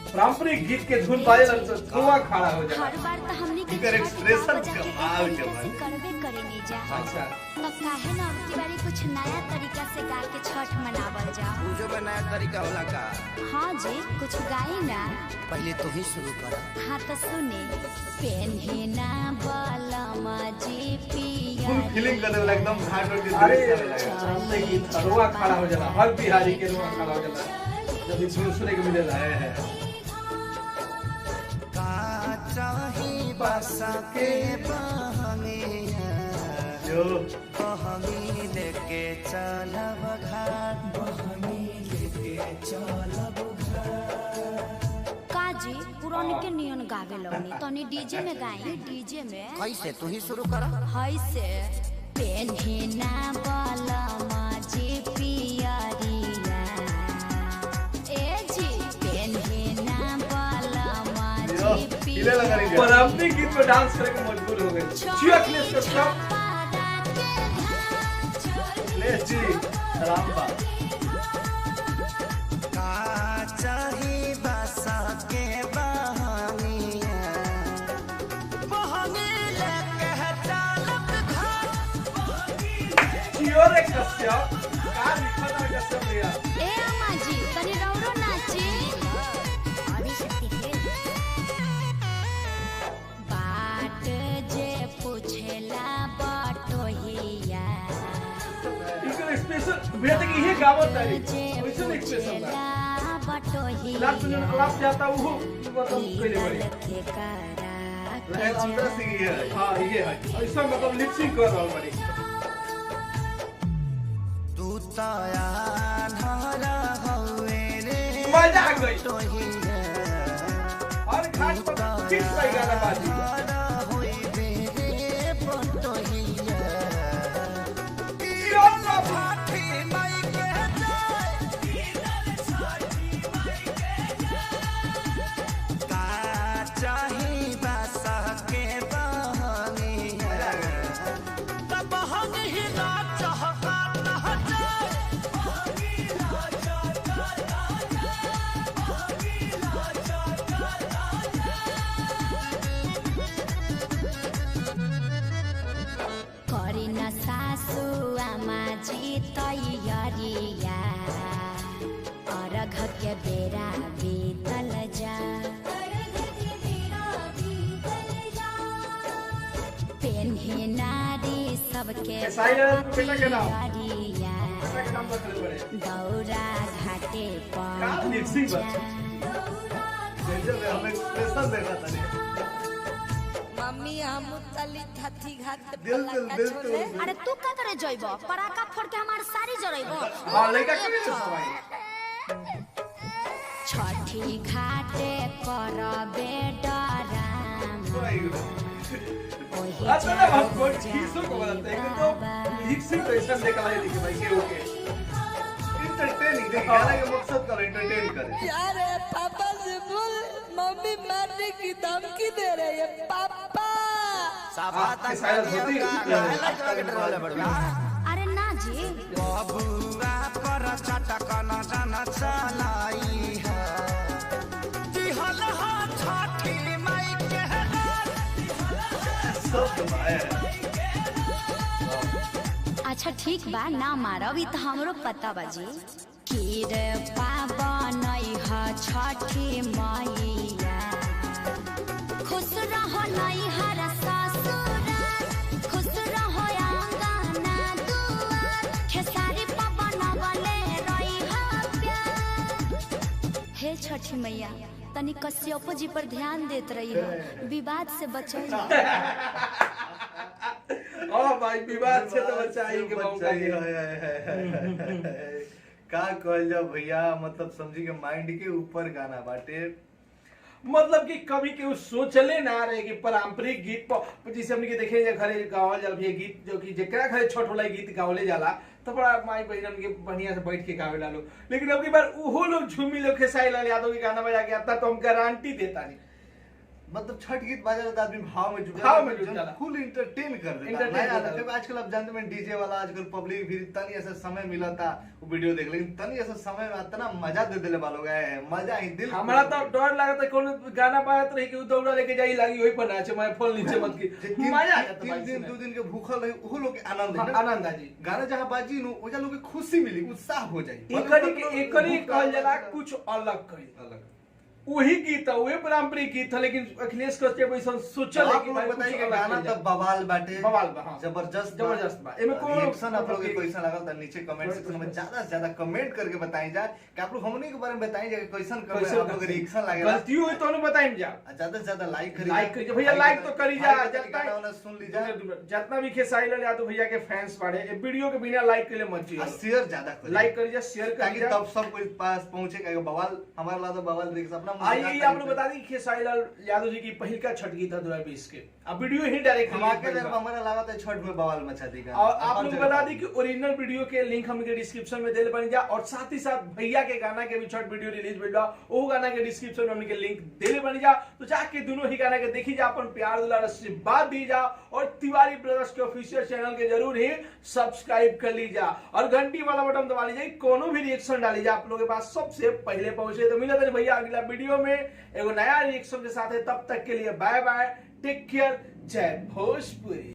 पारंपरिक गीत के धुन बाजे लगता धुआं खड़ा हो जाए। हर बार तो हमनी के इनकर एक्सप्रेशन कमाल के बात करबे करेनी जा। अच्छा तो काहे ना अब की बारी कुछ नया तरीका से गा के छठ मनावल जा। पूजो में नया तरीका होला का? हाँ जी कुछ गाई ना। पहले तो ही शुरू कर। हाँ तो सुने पेन्हे ना बलमा जी पिया फुल फीलिंग करने वाला एकदम घाट और के अरे गीत धुआं खड़ा हो जाला। हर बिहारी के धुआं खड़ा हो जाला जब ये सुनने के मिले है। चाही बसा के बहनिया जो बहनी लेके चलब घाट बहनी लेके चलब काजी पुरानी के नियन गावे लगनी तनी डीजे में गाई डीजे में। कैसे तू ही शुरू कर। हाय से पेन्हे ना बलमा जी पियरिया ए जी पेन्हे ना बलमा जी पियरिया पारंपरिक गीत पे डांस करे के मजबूर हो गए। चिया क्लेश का सब क्लेश जी रामबा का चाही बसा के बहनिया बहनी लेके चलब घाट चियो रे कश्यप का लिखल है कश्यप भैया। ए अम्मा जी तनी रौरो नाची आदि शक्ति है बाट जे पूछेला बटोहिया इनका एक्सप्रेशन भैया तक ये गावत है वैसे एक्सप्रेशन है बटोहिया लास्ट में आलाप जाता वो मतलब पहले बड़ी के करा लहर अंदर से ये है। हां ये है ऐसा मतलब लिपसिंग कर रहा बड़ी तू तया धरा हवे रे मजा आ गई तोहिया और घाट पर फिक्स भाई गाना बाजी धरा होई रे पटोहिया तीरन ना भाठी माई के जाय का चाही बसा के बहनिया तब हम ही ना चाहता ना जाय करी न सासु आमा जी तैयारिया अर्घ के बेरा बीतल जा पेन्हे नारी सबके बेटा के नाम तैयारिया बेटा के नाम बदल बड़े दौरा घाटे का पर लिपसिंग बच्चा जब हम एक्सप्रेशन देखा था मम्मी हम तली थथी घाट दिल छोड़े। अरे तू का करे जइबो पराका फोड़ के हमार सारी जरइबो। हां लड़का के भी भाई छठी घाटे करबे डराम अच्छा ना हम कोई चीजों को बताते हैं तो लिपसिंग तो ऐसा निकला है देखिए भाई के ओके एंटरटेनिंग देखिए गाना का मकसद कर एंटरटेन करे। यार पापा से बोल मम्मी मारने की धमकी दे रही है पापा। साफा तक शायद होती अरे ना जी बबुआ पर चटक न जन चलाई है दिहल हा छठी माई के सब कमाया अच्छा ठीक बा ना मारब ई तो हमरो पता बाजी कीर पावन ह छठी मैया खुश रहो नई हर ससुर खुश रहो आंगना दुआर खेसारी पवन वाले रही प्यार। हे छठी मैया तनी कश्यप जी पर ध्यान देत रही हो विवाद से बचो। ओ भाई विवाद से तो बचाई के मौका का कहल जा भैया मतलब समझी के माइंड के ऊपर गाना बाटे मतलब कि कभी के सोचले ना रहे कि पारंपरिक गीत पर जैसे हमने के देखे घरे गावल जाला ये गीत जो कि जेकरा घरे छोट होला गीत गावले जाला तो बड़ा माई बहन के बढ़िया से बैठ के गावे ला लो। लेकिन अब की बार उहो लोग झूमी लोग खेसारी लाल यादव के गाना बजा के आता तो हम गारंटी देता नहीं मतलब छठ गीत बाजा तो आदमी भाव में भाव में जुट जाला। फुल इंटरटेन कर देता Entertain नया कर आता। देता। आजकल आप जानते हैं डीजे वाला आजकल पब्लिक भी तनी ऐसा समय मिला था वो वीडियो देख, लेकिन तनी ऐसा समय में इतना मजा दे दिले बालों गए मजा ही दिल हमारा तो डर लगता है कोनो गाना बाजत रही कि दौड़ा लेके जाई लागी वही पर नाचे मैं फोन नीचे मत की मजा आ जाता तीन दिन 2 दिन के भूखल रही वो लोग के आनंद है। आनंद आ जी। गाना जहाँ बाजी नु ओजा लोग के खुशी मिली उत्साह हो जाई। एकरी कहल जाला कुछ अलग करी अलग वही गीत है वही पारंपरिक गीत है, लेकिन अखिलेश कश्यप ऐसा सोचल है आप कि लोग भाई बताइए कुछ कि अलग गाना किया तब जाए। बवाल बाटे बवाल बा, हाँ। जबरदस्त बा। एमे कोनो रिएक्शन आप लोग के मतलब कैसा लगल त नीचे कमेंट सेक्शन में ज्यादा से ज्यादा कमेंट करके बताई जाए कि आप लोग हमनी के बारे में बताई जाए कैसन कमेंट कैसे आप लोग के रिएक्शन लागेला। गलती हुई तो उन्हें बताइम जा। ज्यादा से ज्यादा लाइक करिए। लाइक करिए भैया, लाइक तो करी जा। गाना वाला सुन लीजिए जितना भी खेसारी लाल यादव भैया के फैंस बाड़े ए वीडियो के बिना लाइक के लिए मत और जियो। शेयर ज्यादा करिए। लाइक करिए, शेयर ताकि करिए, तब सब कोई पास पहुंचे कि बवाल हमारा ला तो बवाल रिएक्शन अपना आइए आप लोग बता दी खेसारी लाल यादव जी की पहल का छठ गीत था 2020 के। अब वीडियो ही डायरेक्ट धमाके देर में हमारा लगा था छठ में बवाल मचा दी गाना। और आप लोग बता दी कि ओरिजिनल वीडियो के लिंक हमके डिस्क्रिप्शन में देले बन जा, और साथ ही साथ भैया के गाना के भी छठ वीडियो रिलीज भेज बा वो गाना के डिस्क्रिप्शन में हमके लिंक देले बन जा, तो जाके दोनों ही गाना के देखी जा, अपन प्यार दुलार आशीर्वाद दी जा, और तिवारी ब्रदर्स के ऑफिशियल चैनल के जरूर ही सब्सक्राइब कर ली जा, और घंटी वाला बटन दबा लीजिए, कोनो भी रिएक्शन डाली जा आप लोगों के पास सबसे पहले पहुंचे। तो मिलते हैं भैया अगला वीडियो में एगो नया रिएक्शन के साथ है, तब तक के लिए बाय बाय, टेक केयर, जय भोजपुरी।